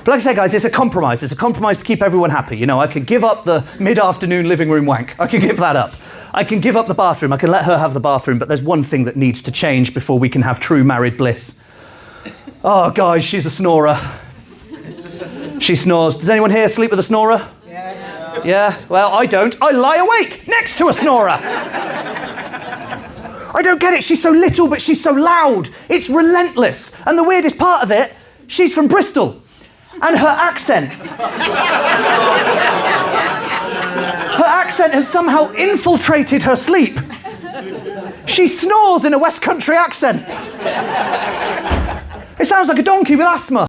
But like I say, guys, it's a compromise. It's a compromise to keep everyone happy. You know, I could give up the mid-afternoon living room wank. I can give that up. I can give up the bathroom. I can let her have the bathroom. But there's one thing that needs to change before we can have true married bliss. Oh, guys, she's a snorer. She snores. Does anyone here sleep with a snorer? Yes. Yeah? Well, I don't. I lie awake next to a snorer. I don't get it. She's so little, but she's so loud. It's relentless. And the weirdest part of it, she's from Bristol. And her accent has somehow infiltrated her sleep. She snores in a West Country accent. It sounds like a donkey with asthma.